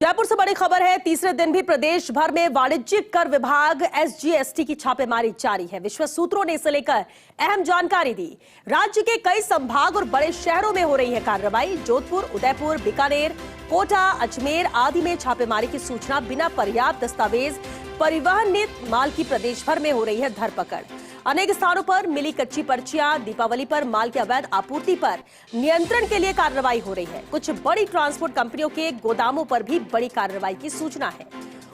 जयपुर से बड़ी खबर है। तीसरे दिन भी प्रदेश भर में वाणिज्यिक कर विभाग एसजीएसटी की छापेमारी जारी है। विश्वस्त सूत्रों ने इसे लेकर अहम जानकारी दी। राज्य के कई संभाग और बड़े शहरों में हो रही है कार्रवाई। जोधपुर, उदयपुर, बीकानेर, कोटा, अजमेर आदि में छापेमारी की सूचना बिना पर्याप्त दस्तावेज परिवहनित माल की प्रदेश भर में हो रही है धरपकड़। अनेक स्थानों पर मिली कच्ची पर्चियां, दीपावली पर माल की अवैध आपूर्ति पर नियंत्रण के लिए कार्रवाई हो रही है। कुछ बड़ी ट्रांसपोर्ट कंपनियों के गोदामों पर भी बड़ी कार्रवाई की सूचना है।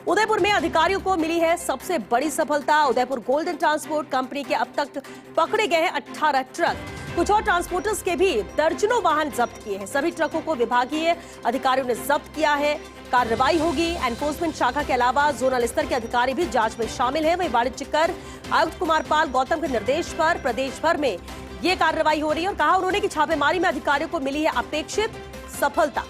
उदयपुर में अधिकारियों को मिली है सबसे बड़ी सफलता। उदयपुर गोल्डन ट्रांसपोर्ट कंपनी के अब तक पकड़े गए हैं 18 ट्रक। कुछ और ट्रांसपोर्टर्स के भी दर्जनों वाहन जब्त किए हैं। सभी ट्रकों को विभागीय अधिकारियों ने जब्त किया है। कार्रवाई होगी। एनफोर्समेंट शाखा के अलावा जोनल स्तर के अधिकारी भी जांच में शामिल हैं। वहीं वाणिज्य कर आयुक्त कुमार पाल गौतम के निर्देश पर प्रदेश भर में ये कार्रवाई हो रही है और कहा उन्होंने कि छापेमारी में अधिकारियों को मिली है अपेक्षित सफलता।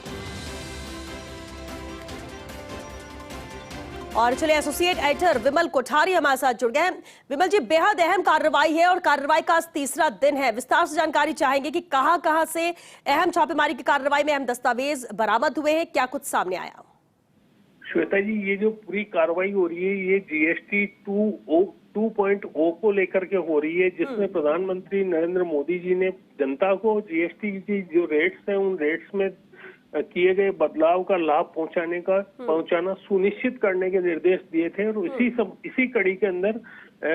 और चलिए एसोसिएट एडिटर विमल कोठारी हमारे साथ जुड़ गए हैं। विमल जी, बेहद अहम कार्रवाई है और कार्रवाई का आज तीसरा दिन है। विस्तार से जानकारी चाहेंगे कि कहां से अहम छापेमारी की कार्रवाई में अहम दस्तावेज बरामद हुए हैं, क्या कुछ सामने आया? श्वेता जी, ये जो पूरी कार्रवाई हो रही है ये जीएसटी 2.0 को लेकर के हो रही है, जिसमें प्रधानमंत्री नरेंद्र मोदी जी ने जनता को जीएसटी की जो रेट्स हैं उन रेट्स में किए गए बदलाव का लाभ पहुंचाना सुनिश्चित करने के निर्देश दिए थे। और इसी कड़ी के अंदर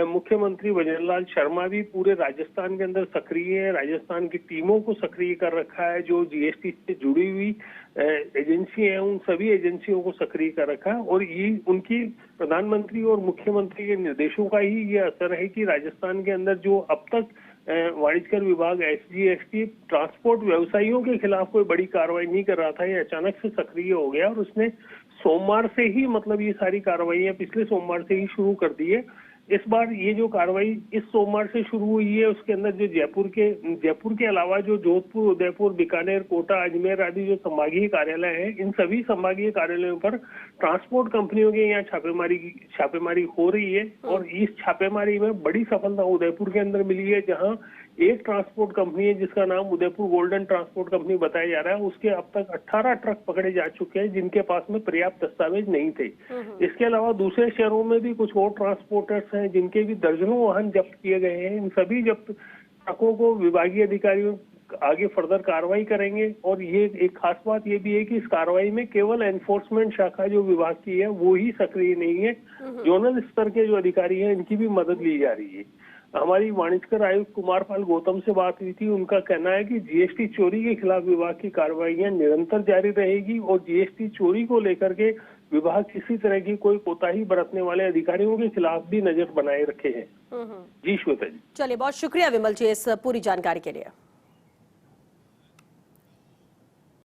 मुख्यमंत्री भजनलाल शर्मा भी पूरे राजस्थान के अंदर सक्रिय है। राजस्थान की टीमों को सक्रिय कर रखा है। जो जीएसटी से जुड़ी हुई एजेंसी है उन सभी एजेंसियों को सक्रिय कर रखा है। और ये उनकी प्रधानमंत्री और मुख्यमंत्री के निर्देशों का ही ये असर है कि राजस्थान के अंदर जो अब तक वाणिज्य कर विभाग एसजीएसटी ट्रांसपोर्ट व्यवसायियों के खिलाफ कोई बड़ी कार्रवाई नहीं कर रहा था, ये अचानक से सक्रिय हो गया और उसने सोमवार से ही ये सारी कार्रवाइयां पिछले सोमवार से ही शुरू कर दी है। इस बार ये जो कार्रवाई इस सोमवार से शुरू हुई है उसके अंदर जो जयपुर के अलावा जो जोधपुर, उदयपुर, बीकानेर, कोटा, अजमेर आदि जो संभागीय कार्यालय हैं, इन सभी संभागीय कार्यालयों पर ट्रांसपोर्ट कंपनियों के यहाँ छापेमारी हो रही है। और इस छापेमारी में बड़ी सफलता उदयपुर के अंदर मिली है, जहाँ एक ट्रांसपोर्ट कंपनी है जिसका नाम उदयपुर गोल्डन ट्रांसपोर्ट कंपनी बताया जा रहा है। उसके अब तक 18 ट्रक पकड़े जा चुके हैं जिनके पास में पर्याप्त दस्तावेज नहीं थे। इसके अलावा दूसरे शहरों में भी कुछ और ट्रांसपोर्टर्स हैं जिनके भी दर्जनों वाहन जब्त किए गए हैं। इन सभी जब्त ट्रकों को विभागीय अधिकारियों आगे फर्दर कार्रवाई करेंगे। और ये एक खास बात ये भी है कि इस कार्रवाई में केवल एनफोर्समेंट शाखा जो विभाग की है वो ही सक्रिय नहीं है, जोनल स्तर के जो अधिकारी हैं इनकी भी मदद ली जा रही है। हमारी वाणिज्य कर आयुक्त कुमार पाल गौतम से बात हुई थी। उनका कहना है कि जीएसटी चोरी के खिलाफ विभाग की कार्रवाइयां निरंतर जारी रहेगी और जीएसटी चोरी को लेकर के विभाग किसी तरह की कोई कोताही बरतने वाले अधिकारियों के खिलाफ भी नजर बनाए रखे हैं। जी श्वेता जी। चलिए, बहुत शुक्रिया विमल जी इस पूरी जानकारी के लिए।